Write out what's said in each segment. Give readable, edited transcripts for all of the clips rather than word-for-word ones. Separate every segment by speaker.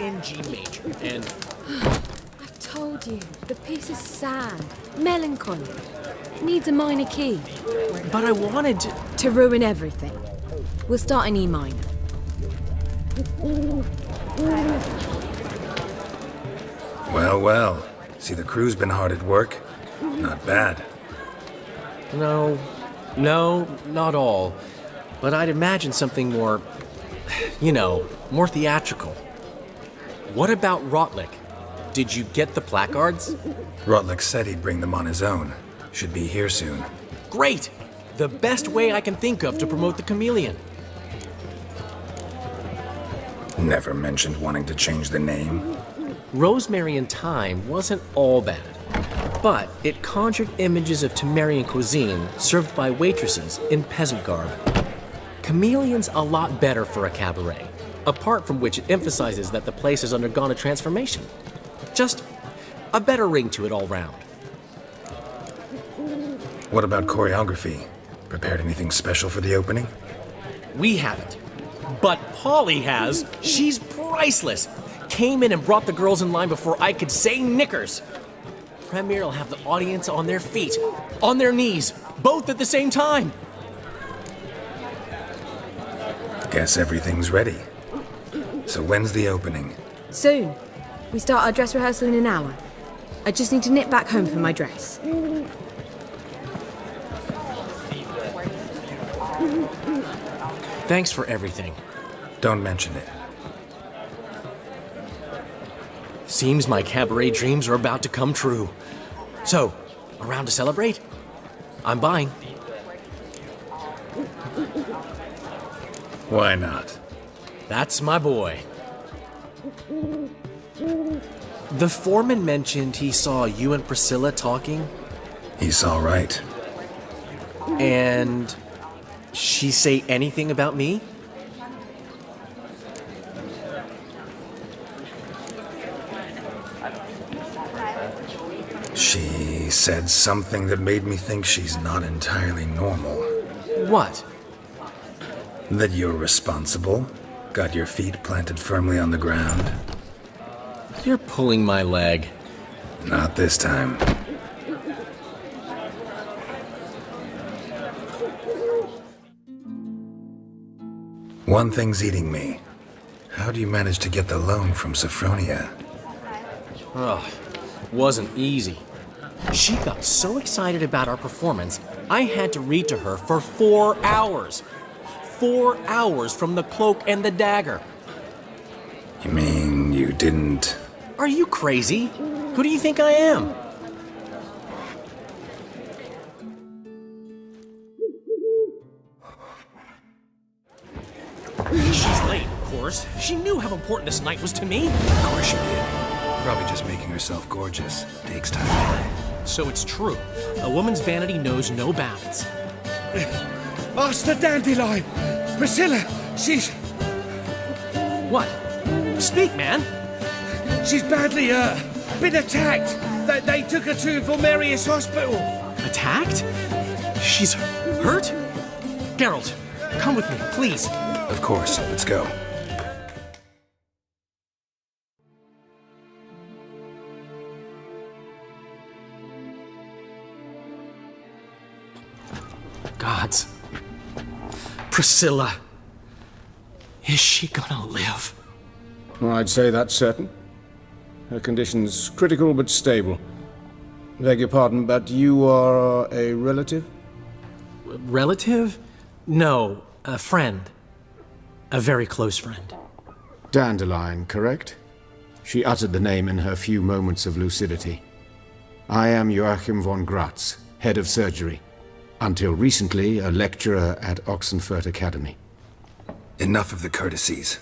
Speaker 1: in G major, and...
Speaker 2: I've told you, the piece is sad, melancholy. Needs a minor key.
Speaker 1: But I wanted to...
Speaker 2: To ruin everything. We'll start in E minor.
Speaker 3: Well, well. See, the crew's been hard at work. Not bad.
Speaker 1: No, not all. But I'd imagine something more, more theatrical. What about Rotlick? Did you get the placards?
Speaker 3: Rotlick said he'd bring them on his own. Should be here soon.
Speaker 1: Great! The best way I can think of to promote the Chameleon.
Speaker 3: Never mentioned wanting to change the name.
Speaker 1: Rosemary and Thyme wasn't all bad, but it conjured images of Temerian cuisine served by waitresses in peasant garb. Chameleon's a lot better for a cabaret, apart from which it emphasizes that the place has undergone a transformation. Just a better ring to it all round.
Speaker 3: What about choreography? Prepared anything special for the opening?
Speaker 1: We haven't. But Polly has. She's priceless. Came in and brought the girls in line before I could say knickers. Premiere will have the audience on their feet, on their knees, both at the same time.
Speaker 3: Guess everything's ready. So when's the opening?
Speaker 2: Soon. We start our dress rehearsal in an hour. I just need to nip back home for my dress.
Speaker 1: Thanks for everything.
Speaker 3: Don't mention it.
Speaker 1: Seems my cabaret dreams are about to come true. So, around to celebrate? I'm buying.
Speaker 3: Why not?
Speaker 1: That's my boy. The foreman mentioned he saw you and Priscilla talking.
Speaker 3: He's all right.
Speaker 1: And she say anything about me?
Speaker 3: She said something that made me think she's not entirely normal.
Speaker 1: What?
Speaker 3: That you're responsible, got your feet planted firmly on the ground.
Speaker 1: You're pulling my leg.
Speaker 3: Not this time. One thing's eating me. How do you manage to get the loan from Sophronia?
Speaker 1: Ugh, wasn't easy. She got so excited about our performance, I had to read to her for 4 hours. 4 hours from The Cloak and the Dagger.
Speaker 3: You mean you didn't...
Speaker 1: Are you crazy? Who do you think I am? She's late, of course. She knew how important this night was to me.
Speaker 3: Of course she did. Probably just making herself gorgeous. Takes time away.
Speaker 1: So it's true. A woman's vanity knows no bounds.
Speaker 4: Ask the dandelion! Priscilla, she's...
Speaker 1: What? Speak, man!
Speaker 4: She's badly, been attacked. They took her to Vulmerius Hospital.
Speaker 1: Attacked? She's hurt? Geralt, come with me, please.
Speaker 3: Of course, let's go.
Speaker 1: Gods. Priscilla. Is she gonna live?
Speaker 5: I'd say that's certain. Her condition's critical but stable. Beg your pardon, but you are a relative?
Speaker 1: Relative? No, a friend. A very close friend.
Speaker 5: Dandelion, correct? She uttered the name in her few moments of lucidity. I am Joachim von Gratz, head of surgery. Until recently, a lecturer at Oxenfurt Academy.
Speaker 3: Enough of the courtesies.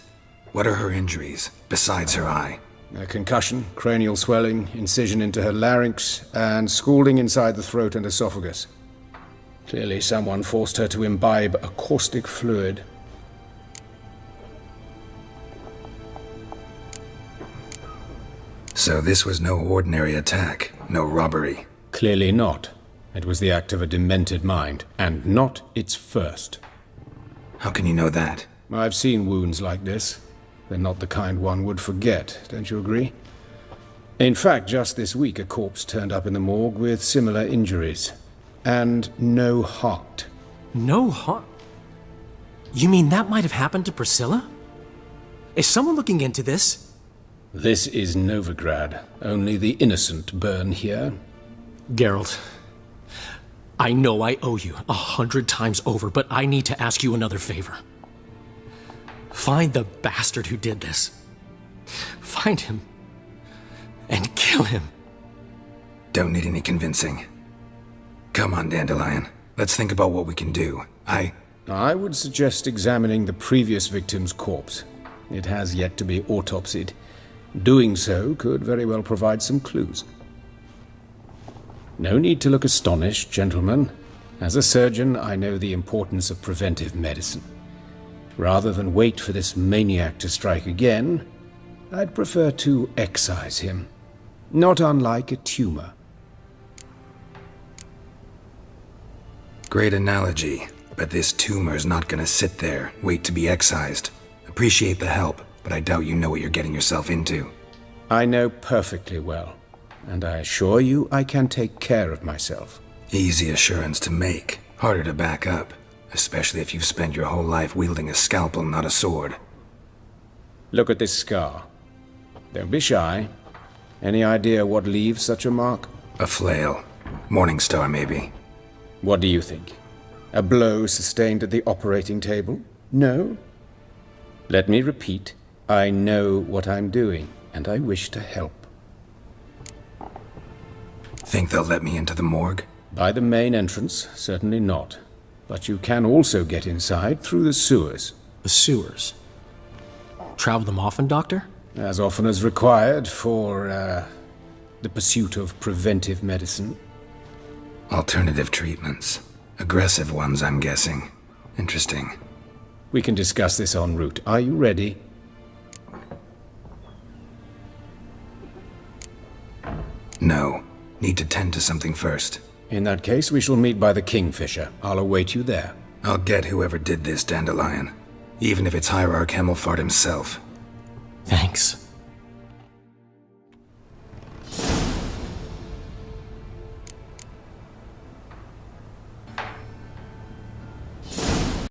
Speaker 3: What are her injuries, besides her eye?
Speaker 5: A concussion, cranial swelling, incision into her larynx, and scalding inside the throat and esophagus. Clearly someone forced her to imbibe a caustic fluid.
Speaker 3: So this was no ordinary attack, no robbery.
Speaker 5: Clearly not. It was the act of a demented mind, and not its first.
Speaker 3: How can you know that?
Speaker 5: I've seen wounds like this. They're not the kind one would forget, don't you agree? In fact, just this week a corpse turned up in the morgue with similar injuries. And no heart.
Speaker 1: No heart? You mean that might have happened to Priscilla? Is someone looking into this?
Speaker 5: This is Novigrad. Only the innocent burn here.
Speaker 1: Geralt, I know I owe you 100 times over, but I need to ask you another favor. Find the bastard who did this. Find him and kill him.
Speaker 3: Don't need any convincing. Come on, Dandelion. Let's think about what we can do.
Speaker 5: I would suggest examining the previous victim's corpse. It has yet to be autopsied. Doing so could very well provide some clues. No need to look astonished, gentlemen. As a surgeon, I know the importance of preventive medicine. Rather than wait for this maniac to strike again, I'd prefer to excise him. Not unlike a tumor.
Speaker 3: Great analogy, but this tumor's not gonna sit there, wait to be excised. Appreciate the help, but I doubt you know what you're getting yourself into.
Speaker 5: I know perfectly well, and I assure you I can take care of myself.
Speaker 3: Easy assurance to make, harder to back up, especially if you've spent your whole life wielding a scalpel, not a sword.
Speaker 5: Look at this scar. Don't be shy. Any idea what leaves such a mark?
Speaker 3: A flail. Morningstar, maybe.
Speaker 5: What do you think? A blow sustained at the operating table? No? Let me repeat. I know what I'm doing, and I wish to help.
Speaker 3: Think they'll let me into the morgue?
Speaker 5: By the main entrance, certainly not. But you can also get inside through the sewers.
Speaker 1: The sewers. Travel them often, Doctor?
Speaker 5: As often as required for, the pursuit of preventive medicine.
Speaker 3: Alternative treatments. Aggressive ones, I'm guessing. Interesting.
Speaker 5: We can discuss this en route. Are you ready?
Speaker 3: No. Need to tend to something first.
Speaker 5: In that case, we shall meet by the Kingfisher. I'll await you there.
Speaker 3: I'll get whoever did this, Dandelion. Even if it's Hierarch Hemmelfart himself.
Speaker 1: Thanks.